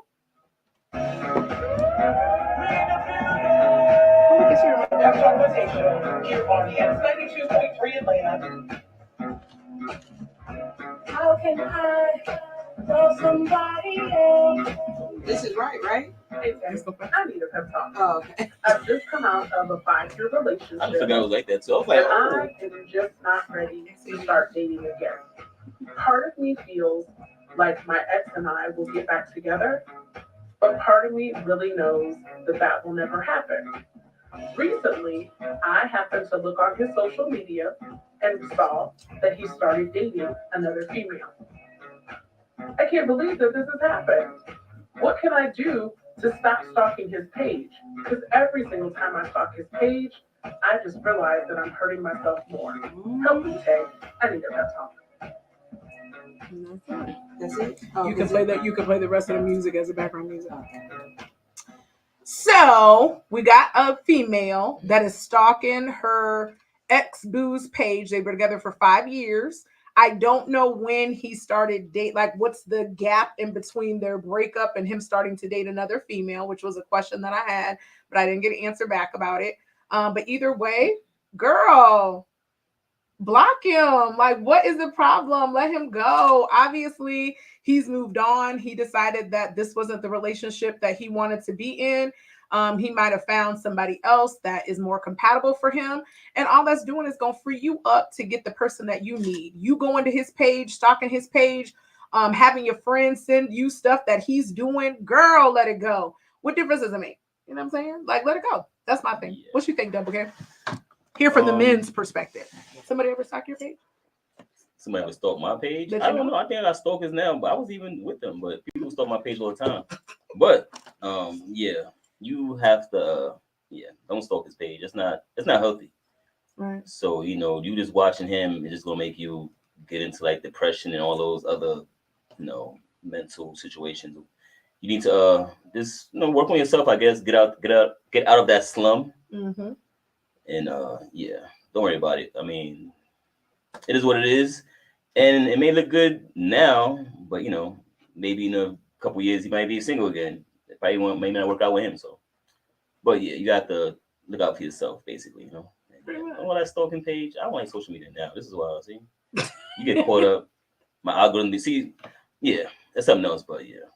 Pep Talk with Tae Show here on Hits 92.3 Atlanta. How can I love somebody else? This is right? Hey, I need a pep talk. Oh, okay. I've just come out of a 5-year relationship. I forgot it was like that too. I was like, I am just not ready to start dating again. Part of me feels like my ex and I will get back together, but part of me really knows that will never happen. Recently, I happened to look on his social media and saw that he started dating another female. I can't believe that this has happened. What can I do to stop stalking his page? Because every single time I stalk his page, I just realize that I'm hurting myself more. Help me, Tae. I need a pep talk. That's it. Oh, you can play that. You can play the rest of the music as a background music. So we got a female that is stalking her ex-boo's page. They were together for 5 years. I don't know when he started date, like what's the gap in between their breakup and him starting to date another female, which was a question that I had, but I didn't get an answer back about it. But either way, girl, block him. Like, what is the problem? Let him go. Obviously, he's moved on. He decided that this wasn't the relationship that he wanted to be in. He might have found somebody else that is more compatible for him. And all that's doing is going to free you up to get the person that you need. You going to his page, stalking his page, having your friends send you stuff that he's doing. Girl, let it go. What difference does it make? You know what I'm saying? Like, let it go. That's my thing. Yeah. What you think, Double K? Here from the men's perspective. Somebody ever stalk your page? Somebody ever stalk my page? I don't know. I think I got stalkers now, but I was even with them. But people stalk my page all the time. But yeah. You have to, don't stalk his page. It's not healthy. Right. So, you just watching him is just gonna make you get into like depression and all those other, mental situations. You need to just work on yourself, I guess. Get out of that slum. Mm-hmm. And don't worry about it. I mean, it is what it is, and it may look good now, but maybe in a couple years he might be single again. Probably may not work out with him. So, but yeah, you got to look out for yourself, basically. All that stalking page. I don't like social media now. This is wild. See, you get caught up. My algorithm. See, yeah, that's something else. But yeah.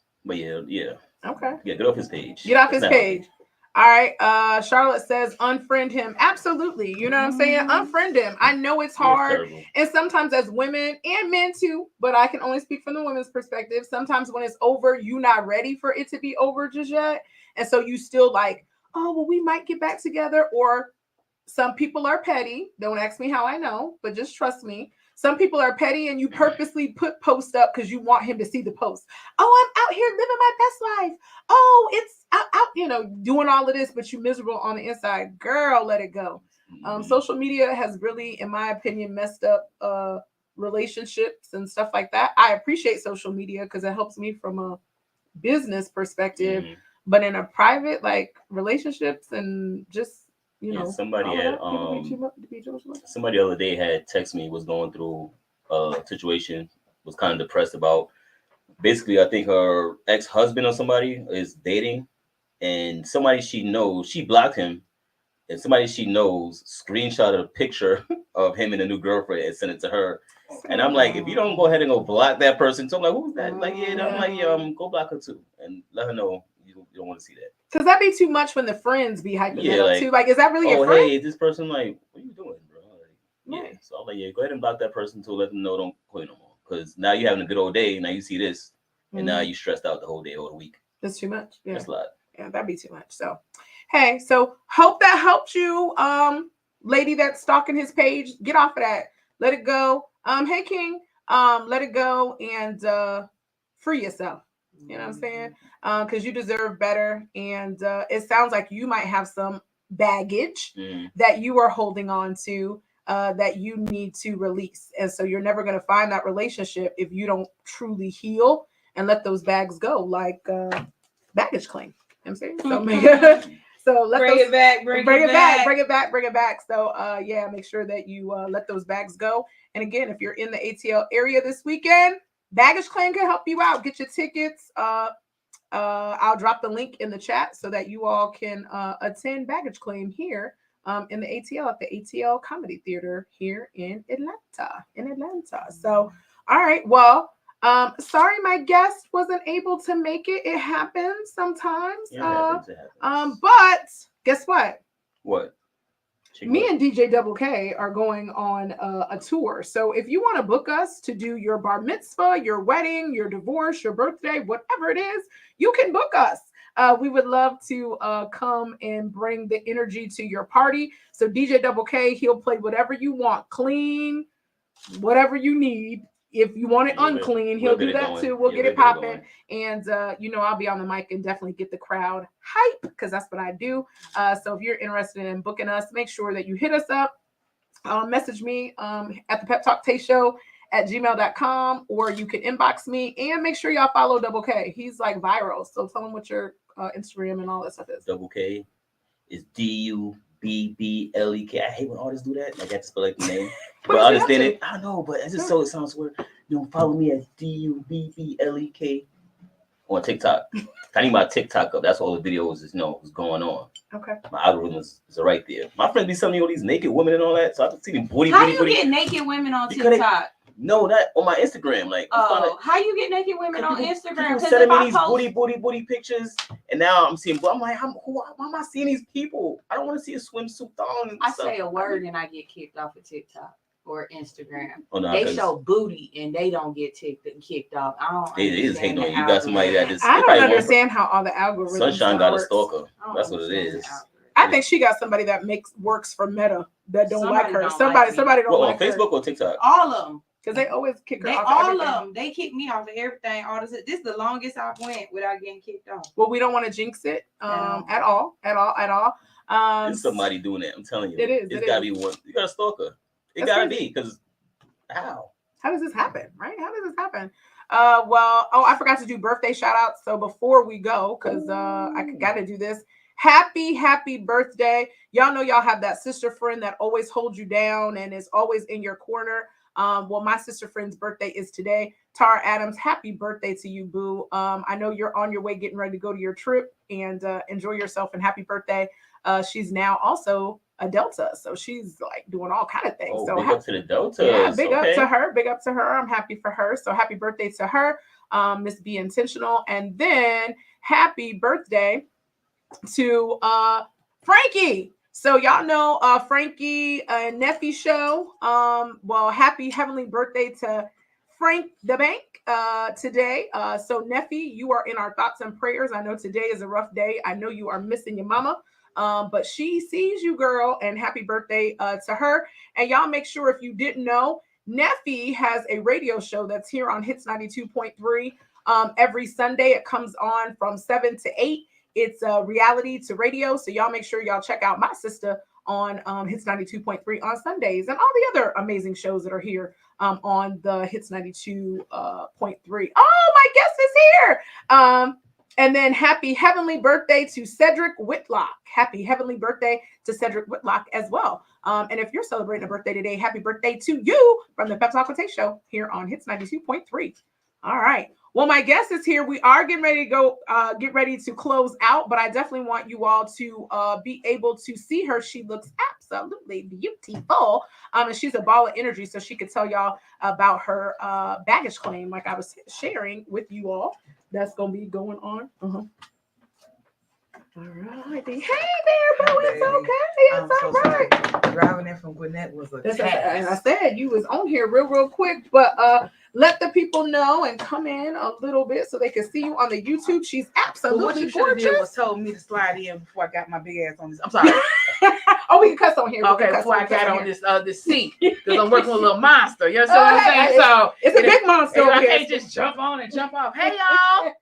Okay. Yeah, get off his page. Get off his page. All right. Charlotte says unfriend him. Absolutely. You know what I'm saying? Unfriend him. I know it's hard. And sometimes as women and men too, but I can only speak from the women's perspective. Sometimes when it's over, you're not ready for it to be over just yet. And so you still like, oh, well, we might get back together. Or some people are petty. Don't ask me how I know, but just trust me. Some people are petty and you purposely put posts up because you want him to see the post. Oh, I'm out here living my best life. Oh, it's out, doing all of this, but you miserable on the inside. Girl, let it go. Social media has really, in my opinion, messed up relationships and stuff like that. I appreciate social media because it helps me from a business perspective, but in a private, like relationships and just, somebody had somebody the other day had texted me, was going through a situation, was kind of depressed about. Basically, I think her ex-husband or somebody is dating, and somebody she knows, she blocked him, and somebody she knows screenshotted a picture of him and a new girlfriend and sent it to her. And I'm like, if you don't go ahead and go block that person, so I'm like, who's that? Like, yeah, I'm like, go block her too, and let her know you don't want to see that. Because that'd be too much when the friends be hyping it up like, too. Like, is that really your friend? Hey, this person, like, what are you doing, bro? Like, yeah. So I'm like, yeah, go ahead and block that person to let them know don't play no more. Because now you're having a good old day. Now you see this, and now you stressed out the whole day or the week. That's too much. Yeah. That's a lot. Yeah, that'd be too much. So, hey, so hope that helped you, lady that's stalking his page. Get off of that. Let it go. Hey, King. Let it go and free yourself. You know what I'm saying? Because you deserve better. And it sounds like you might have some baggage that you are holding on to that you need to release. And so you're never going to find that relationship if you don't truly heal and let those bags go, like baggage claim. You know what I'm saying? So let bring it back. So yeah, make sure that you let those bags go. And again, if you're in the ATL area this weekend, baggage claim can help you out. Get your tickets. I'll drop the link in the chat so that you all can attend baggage claim here in the ATL at the ATL Comedy Theater here in Atlanta. So, all right. Well, sorry my guest wasn't able to make it. It happens sometimes. It happens. But guess what? What? Me and DJ Double K are going on a tour. So if you want to book us to do your bar mitzvah, your wedding, your divorce, your birthday, whatever it is, you can book us. We would love to come and bring the energy to your party. So DJ Double K, he'll play whatever you want, clean, whatever you need. If you want it unclean, he'll do that too. We'll get it popping. And, I'll be on the mic and definitely get the crowd hype because that's what I do. So if you're interested in booking us, make sure that you hit us up. Message me at the Pep Talk Tae Show at gmail.com, or you can inbox me, and make sure y'all follow Double K. He's like viral. So tell him what your Instagram and all that stuff is. Double K is DUBBLEK. I hate when artists do that. Like I have to spell like the name. But I understand it. I know, but it's just so it sounds weird. Follow me at DUBBLEK on TikTok. I need my TikTok up. That's all the videos is going on. Okay. My algorithm is right there. My friends be telling me all these naked women and all that. So I can see them booty. How you get naked women on TikTok? No, that on my Instagram. Like, how you get naked women on Instagram? People sending me these booty pictures, and now I'm seeing. I'm like, why am I seeing these people? I don't want to see a swimsuit thong. I say a word and I get kicked off of TikTok or Instagram. Oh, no, they show booty and they don't get kicked off. I don't. It is hating on you. You got somebody that just. I don't understand how all the algorithms. Sunshine got a stalker. That's what it is. I think she got somebody that works for Meta that don't like her. Somebody don't like her. On Facebook or TikTok? All of them. Because they always kick her off. All of them. They kick me off of everything. All this. This is the longest I've went without getting kicked off. Well, we don't want to jinx it at all. It's somebody doing it. I'm telling you. It is. It's gotta be one. You got a stalker. It gotta be, because how? How does this happen? Right? How does this happen? I forgot to do birthday shout outs. So before we go, because I gotta do this. Happy birthday. Y'all know y'all have that sister friend that always holds you down and is always in your corner. My sister friend's birthday is today. Tara Adams, happy birthday to you, boo. I know you're on your way getting ready to go to your trip, and enjoy yourself, and happy birthday. She's now also a Delta, so she's like doing all kind of things. Oh, so big up to the Delta. Yeah, big up to her. Big up to her. I'm happy for her. So happy birthday to her, Miss Be Intentional. And then happy birthday to Frankie. So y'all know Frankie and Neffy show. Happy heavenly birthday to Frank the Bank today. So Neffy, you are in our thoughts and prayers. I know today is a rough day. I know you are missing your mama. But she sees you, girl, and happy birthday to her. And y'all make sure, if you didn't know, Neffy has a radio show that's here on Hits 92.3 every Sunday. It comes on from 7 to 8. It's reality to radio. So y'all make sure y'all check out my sister on Hits 92.3 on Sundays, and all the other amazing shows that are here on the Hits 92.3. Oh, my guest is here. And then happy heavenly birthday to Cedric Whitlock. Happy heavenly birthday to Cedric Whitlock as well. And if you're celebrating a birthday today, happy birthday to you from the Pep Talk With Tae Show here on Hits 92.3. All right. Well, my guest is here. We are getting ready to go, get ready to close out, but I definitely want you all to be able to see her. She looks absolutely beautiful. And she's a ball of energy, so she could tell y'all about her baggage claim, like I was sharing with you all. That's gonna be going on. All right. Hey there, bro. It's okay. It's all right. Driving in from Gwinnett was a task. And I said you was on here real quick, but let the people know and come in a little bit so they can see you on the YouTube. She's absolutely what you should gorgeous. have did was told me to slide in before I got my big ass on this. I'm sorry. Oh, we can cuss on here. Okay, before I got on this seat, because I'm working with a little monster. You know what I'm saying? So it's a big monster. I can't just jump on and jump off. Hey y'all.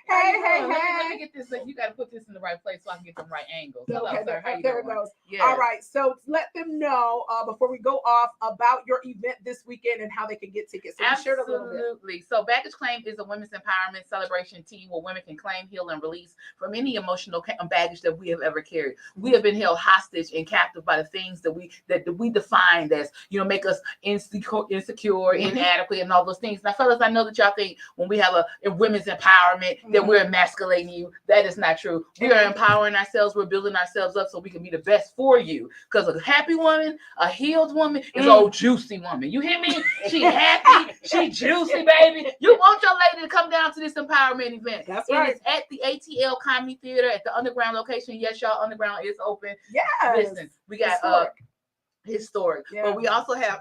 Hey. Let me get this. You got to put this in the right place so I can get the right angles. Hello, Okay, sir. How you there doing? it goes. Yes. All right, so let them know before we go off about your event this weekend and how they can get tickets. So Absolutely. So Baggage Claim is a women's empowerment celebration team where women can claim, heal, and release from any emotional baggage that we have ever carried. We have been held hostage and captive by the things that we defined as, make us insecure, inadequate, and all those things. Now, fellas, I know that y'all think when we have a women's empowerment that we're emasculating you. That is not true. We are empowering ourselves. We're building ourselves up so we can be the best for you. Because a happy woman, a healed woman, is an old juicy woman. You hear me? She happy. She juicy, baby. You want your lady to come down to this empowerment event. That's right. It's at the ATL Comedy Theater at the Underground location. Yes, y'all, Underground is open. Yes. Listen, we got historic. Yeah. But we also have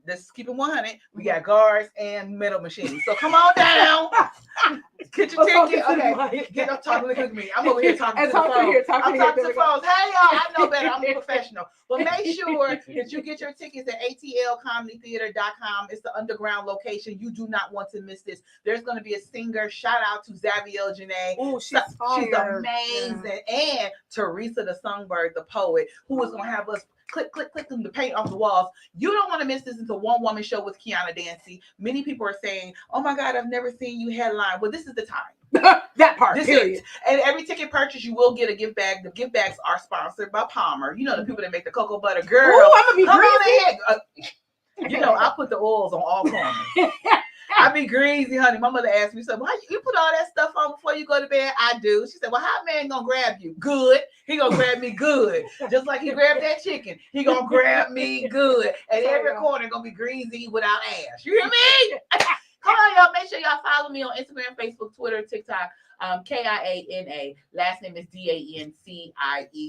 let's keep it 100. We got guards and metal machines. So come on down. Get your ticket. Okay. Get up talking to me. I'm over here talking to the phone. I'm talking to phones. Hey y'all, I know better. I'm a professional. But make sure that you get your tickets at atlcomedytheater.com. It's the underground location. You do not want to miss this. There's going to be a singer. Shout out to Zaviel Janae. Oh, she's amazing. Yeah. And Teresa the Songbird, the poet, who is going to have us click them to paint off the walls. You don't want to miss this. It's a one-woman show with Kiana Dancy. Many people are saying, oh my God, I've never seen you headline. Well, this is the time. That part. This period. is. And every ticket purchase, you will get a gift bag. The gift bags are sponsored by Palmer. You know, the people that make the cocoa butter. Girl, ooh, I'm gonna be come on ahead. I put the oils on all corners. I be greasy, honey. My mother asked me, so why you put all that stuff on before you go to bed? I do. She said, well, how a man gonna grab you? Good. He gonna grab me good. Just like he grabbed that chicken. He gonna grab me good. And every corner gonna be greasy without ash. You hear me? Come on, y'all. Make sure y'all follow me on Instagram, Facebook, Twitter, TikTok. Kiana. Last name is Dancie.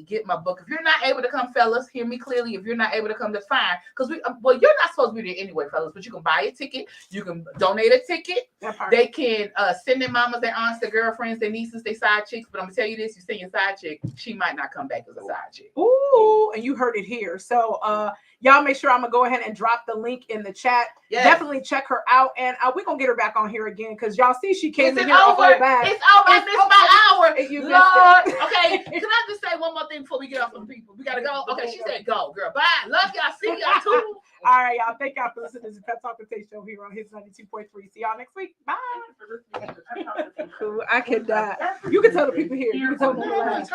Get my book. If you're not able to come, fellas, hear me clearly. If you're not able to come, that's fine. Because you're not supposed to be there anyway, fellas. But you can buy a ticket. You can donate a ticket. They can send their mamas, their aunts, their girlfriends, their nieces, their side chicks. But I'm gonna tell you this: you send your side chick, she might not come back as a side chick. Ooh, and you heard it here. So y'all make sure I'm gonna go ahead and drop the link in the chat. Yes. Definitely check her out, and we're gonna get her back on here again because y'all see she came in here a whole bag. It's over. I missed my hour. Lord. Okay. Can I just say one more thing before we get off from the people? We gotta go. Okay, she said go, girl. Bye. Love y'all. See y'all too. All right, y'all. Thank y'all for listening to the Pep Talk Tae Show here on Hits 92.3. See y'all next week. Bye. Cool. I can die. You can tell the people here. You can tell them on the line.